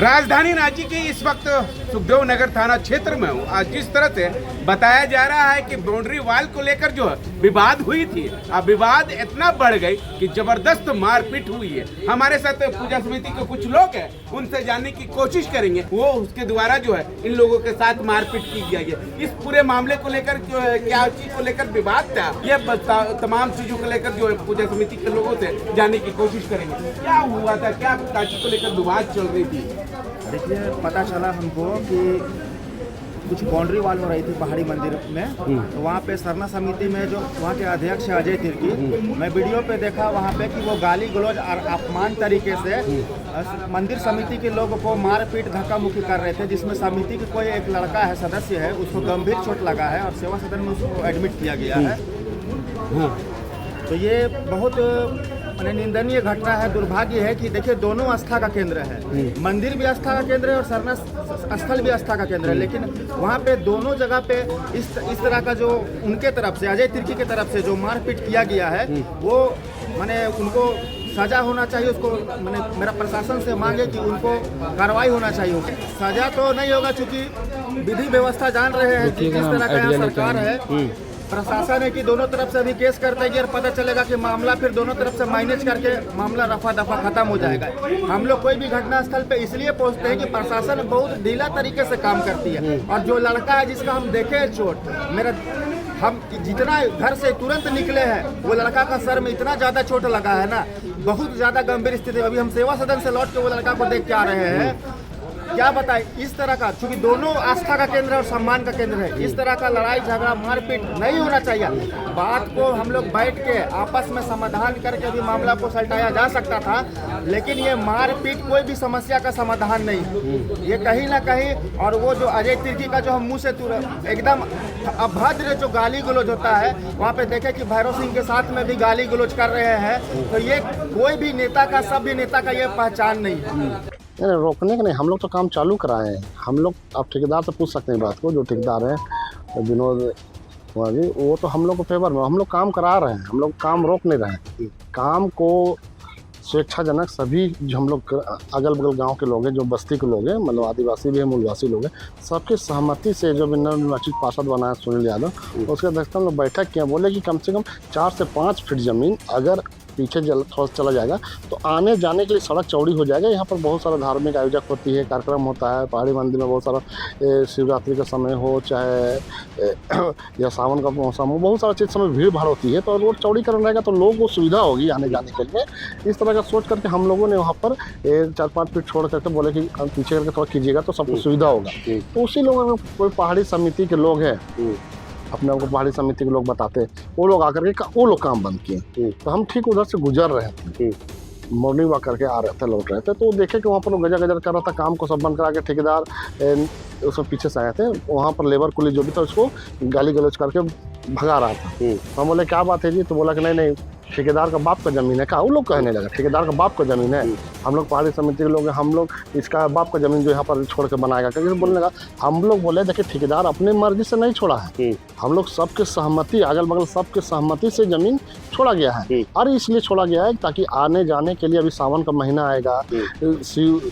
राजधानी रांची के इस वक्त सुखदेव नगर थाना क्षेत्र में हूँ। आज जिस तरह से बताया जा रहा है कि बाउंड्री वाल को लेकर जो विवाद हुई थी, अब विवाद इतना बढ़ गई कि जबरदस्त मारपीट हुई है। हमारे साथ पूजा समिति के कुछ लोग हैं, उनसे जानने की कोशिश करेंगे वो उसके द्वारा जो है इन लोगों के साथ मारपीट की गई है। इस पूरे मामले को लेकर क्या चीज को लेकर विवाद था, यह तमाम चीजों को लेकर जो है पूजा समिति के लोगों से जानने की कोशिश करेंगे। क्या हुआ था, क्या चीज को लेकर विवाद चल रही थी? देखिए, पता चला हमको कि कुछ बाउंड्री वाल हो रही थी पहाड़ी मंदिर में। तो वहाँ पे सरना समिति में जो वहाँ के अध्यक्ष है अजय तिर्की, मैं वीडियो पे देखा वहाँ पे कि वो गाली गलौज और अपमान तरीके से मंदिर समिति के लोगों को मारपीट धक्का मुक्की कर रहे थे, जिसमें समिति के कोई एक लड़का है, सदस्य है, उसको गंभीर चोट लगा है और सेवा सदन में उसको एडमिट किया गया है। तो ये बहुत निंदनीय घटना है। दुर्भाग्य है कि देखिए, दोनों आस्था का केंद्र है, मंदिर भी आस्था का केंद्र है और सरना स्थल भी आस्था का केंद्र है, लेकिन वहाँ पे दोनों जगह पे इस तरह का जो उनके तरफ से अजय तिर्की की तरफ से जो मारपीट किया गया है, वो माने उनको सजा होना चाहिए। उसको मैंने मेरा प्रशासन से मांगे कि उनको कार्रवाई होना चाहिए। सजा तो नहीं होगा, चूँकि विधि व्यवस्था जान रहे हैं कि किस तरह का यहाँ सरकार है। प्रशासन है कि दोनों तरफ से अभी केस कर देगी और पता चलेगा कि मामला फिर दोनों तरफ से मैनेज करके मामला रफा दफा खत्म हो जाएगा। हम लोग कोई भी घटना स्थल पे इसलिए पहुंचते हैं कि प्रशासन बहुत ढीला तरीके से काम करती है। और जो लड़का है जिसका हम देखे चोट, हम जितना घर से तुरंत निकले हैं, वो लड़का का सर में इतना ज़्यादा चोट लगा है ना, बहुत ज़्यादा गंभीर स्थिति। अभी हम सेवा सदन से लौट के वो लड़का को देख के आ रहे हैं। क्या बताएं, इस तरह का, चूंकि दोनों आस्था का केंद्र और सम्मान का केंद्र है, इस तरह का लड़ाई झगड़ा मारपीट नहीं होना चाहिए। बात को हम लोग बैठ के आपस में समाधान करके भी मामला को सलटाया जा सकता था, लेकिन ये मारपीट कोई भी समस्या का समाधान नहीं। ये कहीं ना कहीं, और वो जो अजय तिर्की का जो हम मुंह से एकदम अभद्र जो गाली गलौज होता है, वहाँ पे देखे कि भैरव सिंह के साथ में भी गाली गलौज कर रहे हैं, तो ये कोई भी नेता का, सभ्य नेता का ये पहचान नहीं है। रोकने का नहीं, हम लोग तो काम चालू कराए हैं। हम लोग आप ठेकेदार से पूछ सकते हैं बात को, जो ठेकेदार हैं विनोद कुमार जी, वो तो हम लोग को फेवर में, हम लोग काम करा रहे हैं, हम लोग काम रोक नहीं रहे हैं। काम को स्वेच्छाजनक सभी जो हम लोग अगल बगल गांव के लोग हैं, जो बस्ती के लोग हैं, मतलब आदिवासी भी हैं, मूलवासी लोग हैं, सबकी सहमति से जो निर्वाचित पार्षद बनाया सुनील यादव, उसके अध्यक्षता में बैठक किया। बोले कि कम से कम 4 से 5 फीट ज़मीन अगर पीछे थोड़ा चला जाएगा तो आने जाने के लिए सड़क चौड़ी हो जाएगा। यहाँ पर बहुत सारा धार्मिक आयोजक होती है, कार्यक्रम होता है, पहाड़ी मंदिर में बहुत सारा शिवरात्रि का समय हो, चाहे या सावन का मौसम हो, बहुत सारा चीज़ समय भीड़ भाड़ होती है, तो रोड चौड़ीकरण रहेगा तो लोगों को सुविधा होगी आने जाने के लिए। इस तरह का सोच करके हम लोगों ने वहाँ पर 4-5 फीट छोड़ करके बोले कि पीछे करके थोड़ा कीजिएगा तो सबको सुविधा होगा। तो उसी लोगों में कोई पहाड़ी समिति के लोग हैं, अपने को पहाड़ी समिति के लोग बताते हैं, वो लोग आकर के वो लोग काम बंद किए। तो हम ठीक उधर से गुजर रहे थे, मॉर्निंग वॉक करके आ रहे थे, लौट रहे थे, तो देखे कि वहाँ पर गजर गजर कर रहा था, काम को सब बंद करा के ठेकेदार उसमें पीछे से आए थे। वहाँ पर लेबर कुली जो भी था उसको गाली गलौज करके भगा रहा था। तो हम बोले क्या बात है जी? तो बोला कि नहीं, ठेकेदार का बाप का ज़मीन है। कहा वो लोग कहने लगा ठेकेदार का बाप का ज़मीन है, हम लोग पहाड़ी समिति के लोग हैं, हम लोग इसका बाप का ज़मीन जो यहाँ पर छोड़ के बनाएगा। क्योंकि बोलने लगा, हम लोग बोले देखिए ठेकेदार अपने मर्जी से नहीं छोड़ा है, हम लोग सबके सहमति, अगल बगल सबके सहमति से ज़मीन छोड़ा गया है। और इसलिए छोड़ा गया है ताकि आने जाने के लिए, अभी सावन का महीना आएगा, शिव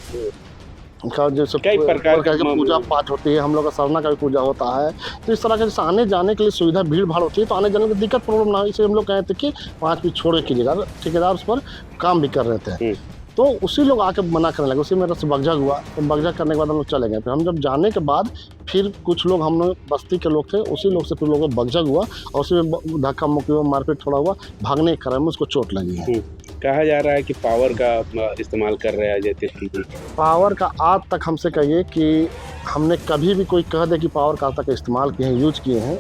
का जैसे कई प्रकार की पूजा पाठ होती है, हम लोग का सरना का भी पूजा होता है, तो इस तरह के जैसे आने जाने के लिए सुविधा, भीड़ भाड़ होती है, तो आने जाने की दिक्कत प्रॉब्लम ना हो, इसलिए हम लोग कहे थे कि 5 फीट छोड़ के कीजिएगा। ठेकेदार उस पर काम भी कर रहे थे, तो उसी लोग आके मना करने लगे। उसी में रस बगझक हुआ, तो बगझक करने के बाद हम लोग चले गए। फिर हम जब जाने के बाद फिर कुछ लोग, हम लोग बस्ती के लोग थे, उसी लोग से फिर लोगों को बगझक हुआ और उसी में धक्का मुक्की हुआ, मारपीट थोड़ा हुआ, भागने के क्रम में उसको चोट लगी है। कहा जा रहा है कि पावर का इस्तेमाल कर रहे हैं अजय तिर्की जी। पावर का आज तक हमसे कहिए कि हमने कभी भी कोई कह दे कि पावर का आज तक इस्तेमाल किए हैं, यूज किए हैं,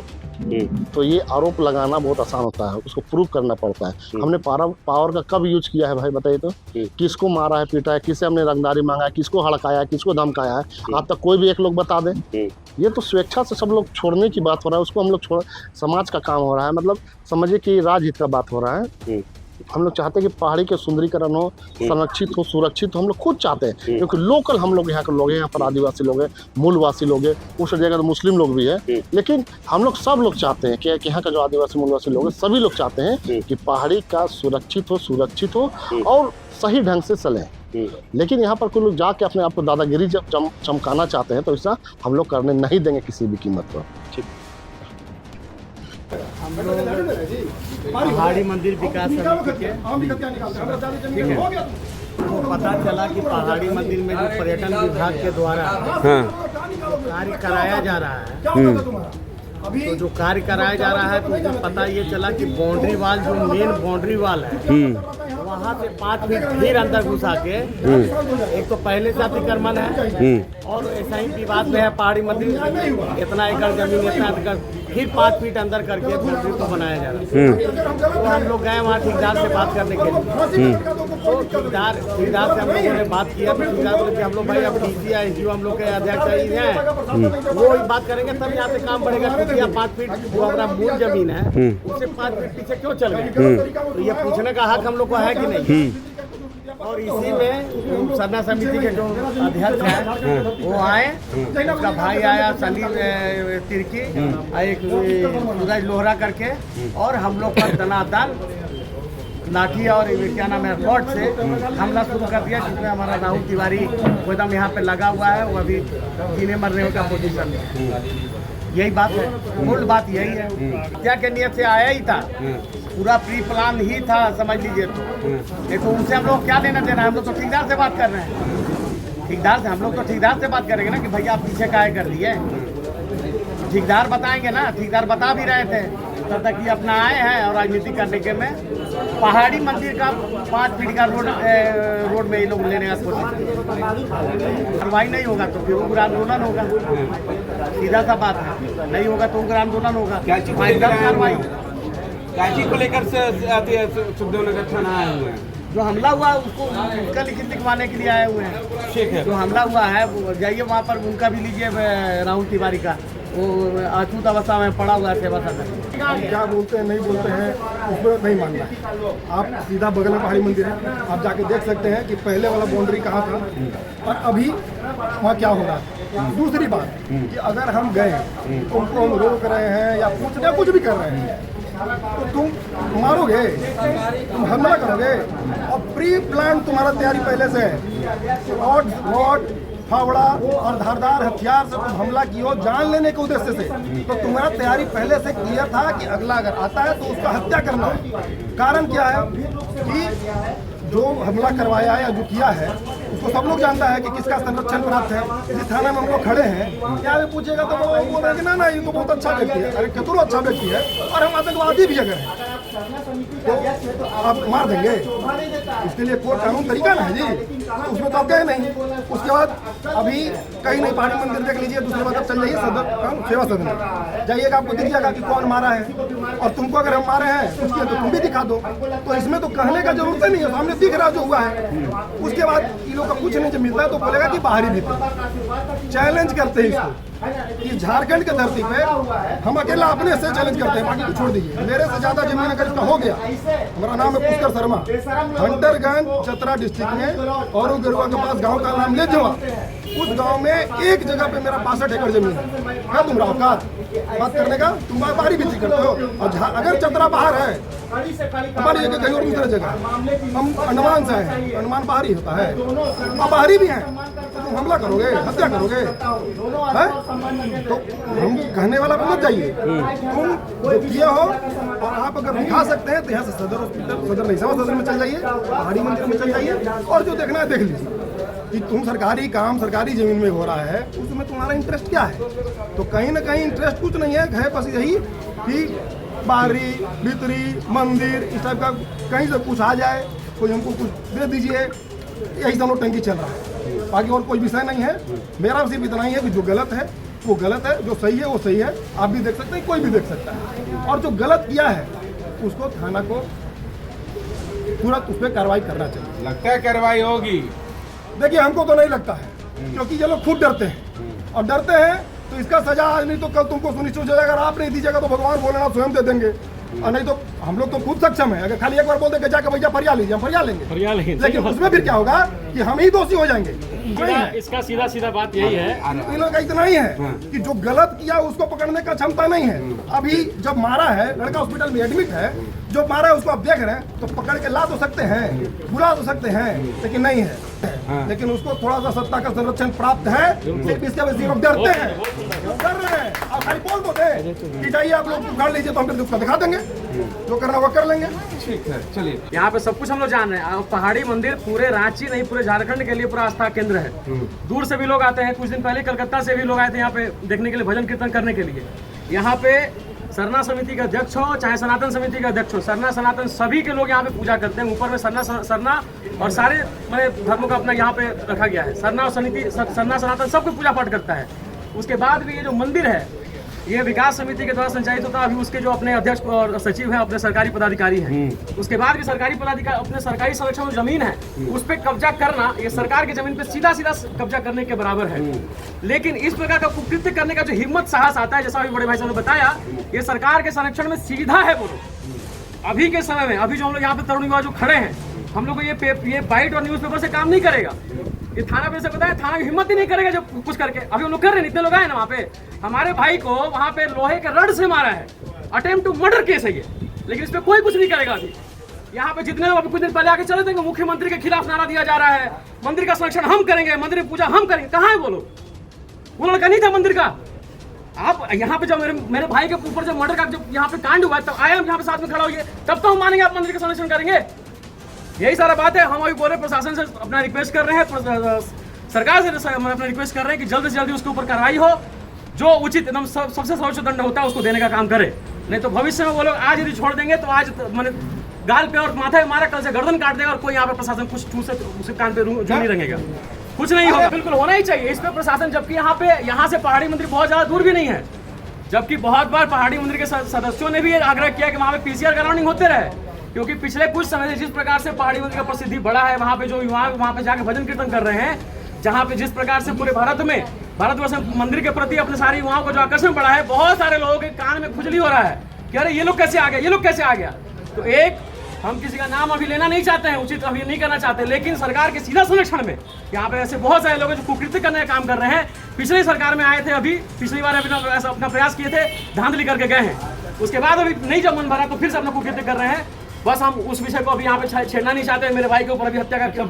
तो ये आरोप लगाना बहुत आसान होता है, उसको प्रूव करना पड़ता है। हमने पावर का कब यूज किया है भाई बताइए तो? किसको मारा है, पीटा है, किसे हमने रंगदारी मांगा है, किसको हड़काया है, किसको धमकाया है, आज तक कोई भी एक लोग बता दे? ये तो स्वेच्छा से सब लोग छोड़ने की बात हो रहा है, उसको हम लोग समाज का काम हो रहा है, मतलब समझिए कि राजहित का बात हो रहा है। हम लोग चाहते हैं कि पहाड़ी के सुंदरीकरण हो, संरक्षित हो, सुरक्षित हो, हम लोग खुद चाहते हैं, क्योंकि लोकल हम लोग यहाँ के लोग हैं, यहाँ पर आदिवासी लोग हैं, मूलवासी लोग हैं, उस जगह तो मुस्लिम लोग भी हैं, लेकिन हम लोग सब लोग चाहते हैं कि यहाँ का जो आदिवासी मूलवासी लोग हैं, सभी लोग चाहते हैं कि पहाड़ी का सुरक्षित हो और सही ढंग से चले। लेकिन यहाँ पर कुछ लोग जाके अपने आप को दादागिरी जब चमकाना चाहते हैं तो ऐसा हम लोग करने नहीं देंगे किसी भी कीमत पर। पहाड़ी मंदिर विकास समिति के ठीक है, तो पता चला कि पहाड़ी मंदिर में जो पर्यटन विभाग के द्वारा कार्य कराया जा रहा है, तो जो कार्य कराया जा रहा है तो मुझे पता ये चला कि बाउंड्री वाल जो मेन बाउंड्री वाल है वहाँ से 5 फीट फिर अंदर घुसा के एक तो पहले से अतिक्रमण है और ऐसा ही विवाद में है पहाड़ी मंदिर इतना एकड़ जमीन इतना एकड़ फिर 5 फीट अंदर करके बाउंड्री को बनाया जा रहा है। तो हम लोग गए वहाँ ठेकेदार से बात करने के लिए, तो ठेकेदार से हम लोगों ने बात किया तो ठेकेदार बोले कि हम लोग भाई अब डीसी या एसडीओ हम लोग के अध्यक्ष हैं, वो बात करेंगे तब यहाँ पे काम बढ़ेगा, क्योंकि 5 फीट जो हमारा मूल जमीन है उससे 5 फीट पीछे क्यों चल गए, तो ये पूछने का हक हम लोग को है कि नहीं। और इसी में सरना समिति के जो अध्यक्ष हैं वो आए, उसका भाई आया सलीम तिर्की, एक सूरज लोहरा करके, और हम लोग पर दनादन लाठी और क्या नाम है रॉड से हमला शुरू कर दिया, जिसमें हमारा राहुल तिवारी एकदम यहाँ पे लगा हुआ है, वो अभी जीने मरने का पोजीशन में। यही बात है, मूल बात यही है, क्या के नियत से आया ही था, पूरा प्री प्लान ही था समझ लीजिए। तो देखो उनसे हम लोग क्या लेना देना है, हम लोग तो ठेकेदार से बात कर रहे हैं, ठेकेदार से हम लोग तो ठेकेदार से बात करेंगे ना कि भैया आप पीछे काहे कर दिए, ठेकेदार बताएंगे ना, ठेकेदार बता भी रहे थे तब तक ये अपना आए हैं और राजनीति करने के में पहाड़ी मंदिर का 5 फीट का रोड में ये लोग लेने का कोशिश, कार्रवाई नहीं होगा तो फिर उग्र आंदोलन होगा, सीधा सा बात है, नहीं होगा तो उग्र आंदोलन होगा, कार्रवाई को लेकर सुखदेव नगर थाना आए हुए हैं, जो हमला हुआ उसको उसका लिखित लिखवाने के लिए आए हुए हैं। ठीक है, जो हमला हुआ है वो जाइए वहाँ पर उनका भी लीजिए, राहुल तिवारी का, वो अछूत अवस्था में पड़ा हुआ है सेवा सदन। क्या बोलते हैं नहीं बोलते हैं उसमें नहीं मानना है, आप सीधा बगल में पहाड़ी मंदिर है, आप जाके देख सकते हैं कि पहले वाला बाउंड्री कहाँ था और अभी वहाँ क्या हो रहा है। दूसरी बात कि अगर हम गए तुमको हम रोक रहे हैं या पूछ रहे कुछ भी कर रहे हैं तो तुम मारोगे, तुम हमला करोगे, और प्री प्लान तुम्हारा तैयारी पहले से है, रॉड फावड़ा और धारदार हथियार से तुम हमला की हो जान लेने के उद्देश्य से, तो तुम्हारा तैयारी पहले से क्लियर था कि अगला अगर आता है तो उसका हत्या करना है। कारण क्या है कि जो हमला करवाया है या जो किया है उसको सब लोग जानता है कि किसका संरक्षण प्राप्त है। जिस थाना में हम लोग खड़े हैं क्या भी पूछेगा तो वो बोल रहे हैं कि ना ये तो बहुत अच्छा व्यक्ति है, अरे कितना अच्छा व्यक्ति है और हम आतंकवादी भी अगर हैं तो आप मार देंगे, इसके लिए कोई कानून तरीका ना है जी, तो उसमें तो आप गए नहीं। उसके बाद अभी कहीं नहीं पहाड़ी मंदिर देख लीजिए, दूसरी बात चल जाइए सदर सेवा सदन में जाइएगा, आपको दिख जाएगा कि कौन मारा है, और तुमको अगर हम मारे हैं उसके तो तुम भी दिखा दो, तो इसमें तो कहने का जरूरत नहीं है, सामने दिख रहा जो हुआ है। उसके बाद इन लोग का कुछ नहीं जब मिलता है तो बोलेगा कि बाहरी भीतर चैलेंज करते हैं इसको, कि झारखंड के धरती पे हम अकेला अपने से चैलेंज करते हैं, बाकी को छोड़ दीजिए। मेरे से ज्यादा जमीन अगर इसका हो गया, हमारा नाम है पुष्कर शर्मा, हंटरगंज चतरा डिस्ट्रिक्ट में और गिरुआ के पास गांव का नाम ले जुआ, उस गांव में एक जगह पे मेरा 65 एकड़ जमीन है। तुम औकात बात करने का, तुम बाहरी भी करते हो, और अगर चतरा बाहर है हमारी जगह कहीं और दूसरी जगह, हम अंडमान से हैं, अंडमान बाहरी होता है, आप बाहरी भी हैं, तो तुम हमला करोगे, हत्या करोगे है? तो हम कहने वाला मत जाइए, तुम जो किए हो और आप अगर दिखा सकते हैं तो यहाँ से सदर हॉस्पिटल, सदर नहीं सेवा सदन में चल जाइए, पहाड़ी मंदिर में चल जाइए, और जो देखना है देख लीजिए कि तुम सरकारी काम सरकारी जमीन में हो रहा है, उसमें तुम्हारा इंटरेस्ट क्या है। तो कहीं ना कहीं इंटरेस्ट कुछ नहीं है बस यही कि बाहरी भीतरी मंदिर इस टाइप का कहीं से कुछ आ जाए, कोई हमको कुछ दे दीजिए, यही सब लोग टंकी चल रहा है, बाकी और कोई विषय नहीं है। मेरा सिर्फ इतना ही है कि जो गलत है वो गलत है, जो सही है वो सही है, आप भी देख सकते हैं, कोई भी देख सकता है, और जो गलत किया है उसको थाना को तुरंत उस पर कार्रवाई करना चाहिए। लगता है कार्रवाई होगी? देखिए हमको तो नहीं लगता है, क्योंकि ये लोग खुद डरते हैं, और डरते हैं तो इसका सजा आज नहीं तो कल तुमको सुनिश्चित हो जाएगा। अगर आप नहीं दीजिएगा तो भगवान भोलेनाथ स्वयं दे देंगे, और नहीं तो हम लोग तो खुद सक्षम है, अगर खाली एक बार बोल देंगे जाकर भैया फरिया लीजिए, हम फरिया लेंगे, लेकिन उसमें फिर क्या होगा कि हम ही दोषी हो जाएंगे। नहीं है। इसका सीधा सीधा बात यही है, इन लोगों का इतना ही है कि जो गलत किया उसको पकड़ने का क्षमता नहीं है। अभी जब मारा है, लड़का हॉस्पिटल में एडमिट है, जो मारा है उसको आप देख रहे हैं, तो पकड़ के ला तो सकते हैं, बुला तो सकते हैं, लेकिन नहीं है। लेकिन उसको थोड़ा सा सत्ता का संरक्षण प्राप्त है, सिर्फ इसके वजह से लोग डरते हैं, डर रहे हैं। आप खाली बोल तो दे कि जाइए आप लोग उखाड़ लीजिए, तो हम फिर उसका दिखा देंगे, जो करना वो कर लेंगे। ठीक है, चलिए। यहाँ पे सब कुछ हम लोग जान रहे हैं। पहाड़ी मंदिर पूरे रांची नहीं, पूरे झारखंड के लिए पूरा आस्था केंद्र है। दूर से भी लोग आते हैं। कुछ दिन पहले कलकत्ता से भी लोग आए थे यहाँ पे देखने के लिए, भजन कीर्तन करने के लिए। यहाँ पे सरना समिति का अध्यक्ष हो चाहे सनातन समिति का अध्यक्ष हो, सरना सनातन सभी के लोग यहाँ पे पूजा करते हैं। ऊपर में सरना और सारे धर्मों का अपना यहाँ पे रखा गया है। सरना और सरना सनातन सबको पूजा पाठ करता है। उसके बाद भी ये जो मंदिर है ये विकास समिति के द्वारा संचालित होता है। अभी उसके जो अपने अध्यक्ष और सचिव हैं अपने सरकारी पदाधिकारी हैं। उसके बाद भी सरकारी पदाधिकारी अपने सरकारी संरक्षण में जमीन है उस पर कब्जा करना, ये सरकार की जमीन पे सीधा सीधा कब्जा करने के बराबर है। लेकिन इस प्रकार का कुकृत्य करने का जो हिम्मत साहस आता है, जैसा अभी बड़े भाई साहब ने बताया, ये सरकार के संरक्षण में सीधा है। बोलो अभी के समय में, अभी जो हम लोग यहाँ पे तरुण युवा जो खड़े हैं, हम लोग को ये बाइट और न्यूज़पेपर से काम नहीं करेगा। ये थाना पे से बताया, थाना की हिम्मत ही नहीं करेगा जब कुछ करके। अभी हम लोग कर रहे हैं, इतने लोग आए ना वहाँ पे। हमारे भाई को वहाँ पे लोहे के रड से मारा है, अटेम्प्ट टू मर्डर केस है ये, लेकिन इस पे कोई कुछ नहीं करेगा। अभी यहाँ पे जितने लोग अभी कुछ दिन पहले आके चले थे, मुख्यमंत्री के खिलाफ नारा दिया जा रहा है, मंदिर का संरक्षण हम करेंगे, मंदिर की पूजा हम करेंगे। कहाँ है बोलो? वो लड़का नहीं था मंदिर का। आप यहाँ पे जब मेरे भाई के ऊपर जब मर्डर का जब यहाँ पे कांड हुआ तब आए हम यहाँ पे साथ में खड़ा होइए, तब तो हम मानेंगे आप मंदिर का संरक्षण करेंगे। यही सारा बात है। हम अभी बोले प्रशासन से अपना रिक्वेस्ट कर रहे हैं, सरकार से अपना रिक्वेस्ट कर रहे हैं कि जल्द से जल्दी उसके ऊपर कार्रवाई हो, जो उचित एकदम सबसे सर्वोच्च दंड होता है उसको देने का काम करे। नहीं तो भविष्य में वो लोग आज यदि छोड़ देंगे तो आज मैंने गाल पे और माथे मारा, कल से गर्दन काट देगा और कोई यहाँ पे प्रशासन कुछ उसके कान पे जो नहीं रहेगा, कुछ नहीं होगा। बिल्कुल होना ही चाहिए इस पे प्रशासन, जबकि यहाँ से पहाड़ी मंदिर बहुत ज्यादा दूर भी नहीं है। जबकि बहुत बार पहाड़ी मंदिर के सदस्यों ने भी आग्रह किया कि वहाँ पे PCR ग्राउंडिंग होते रहे, क्योंकि पिछले कुछ समय से जिस प्रकार से पहाड़ी मंदिर का प्रसिद्धि बढ़ा है, वहाँ पे जो युवा वहाँ पे जाके भजन कीर्तन कर रहे हैं, जहाँ पे जिस प्रकार से पूरे भारतवर्ष में मंदिर के प्रति अपने सारे युवाओं को जो आकर्षण बढ़ा है, बहुत सारे लोगों के कान में खुजली हो रहा है कि अरे ये लोग कैसे आ गया, ये लोग कैसे आ गया। तो एक हम किसी का नाम अभी लेना नहीं चाहते हैं, उचित अभी नहीं करना चाहते, लेकिन सरकार के सीधा संरक्षण में यहाँ पे ऐसे बहुत सारे लोग जो कुकृत्य करने का काम कर रहे हैं, पिछली सरकार में आए थे, अभी पिछली बार अपना प्रयास किए थे, धांधली करके गए हैं। उसके बाद अभी नहीं जब मन भरा तो फिर से अपना कुकृत्य कर रहे हैं। बस हम उस विषय को अभी यहाँ पे छेड़ना नहीं चाहते। मेरे भाई के ऊपर अभी हत्या करके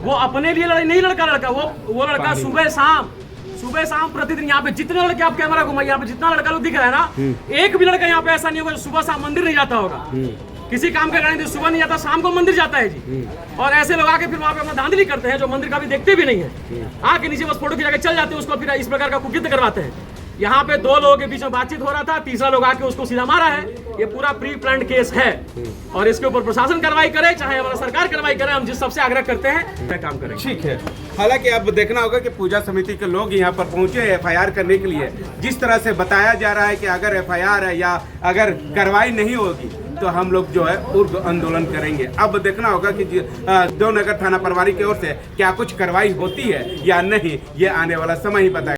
वो अपने लिए लड़ाई नहीं, लड़का वो लड़का सुबह शाम प्रतिदिन यहाँ पे जितने लड़के आप कैमरा घुमाइए, यहाँ पे जितना लड़का लोग दिख रहा है ना, एक भी लड़का यहाँ पे ऐसा नहीं होगा जो सुबह शाम मंदिर नहीं जाता होगा। किसी काम के कारण सुबह नहीं जाता, शाम को मंदिर जाता है जी। और ऐसे लोग आके फिर वहाँ पे अपना धांधली करते हैं, जो मंदिर का भी देखते भी नहीं है, आके नीचे बस फोटो खिंचा के चल जाते हैं, उसको फिर इस प्रकार का कुकृत्य करवाते हैं। यहाँ पे दो लोगों के बीच में बातचीत हो रहा था, तीसरा लोग आके उसको सीधा मारा है। ये पूरा प्री प्लान्ड केस है और इसके ऊपर प्रशासन कार्रवाई करे, चाहे हमारा सरकार कार्रवाई करे। हम जिस सबसे आग्रह करते हैं काम करें। ठीक है। हालांकि अब देखना होगा कि पूजा समिति के लोग यहाँ पर पहुंचे FIR करने के लिए। जिस तरह से बताया जा रहा है कि अगर FIR है या अगर कार्रवाई नहीं होगी तो हम लोग जो है उग्र आंदोलन करेंगे। अब देखना होगा कि देवनगर थाना प्रभारी की ओर से क्या कुछ कार्रवाई होती है या नहीं, ये आने वाला समय ही बताएगा।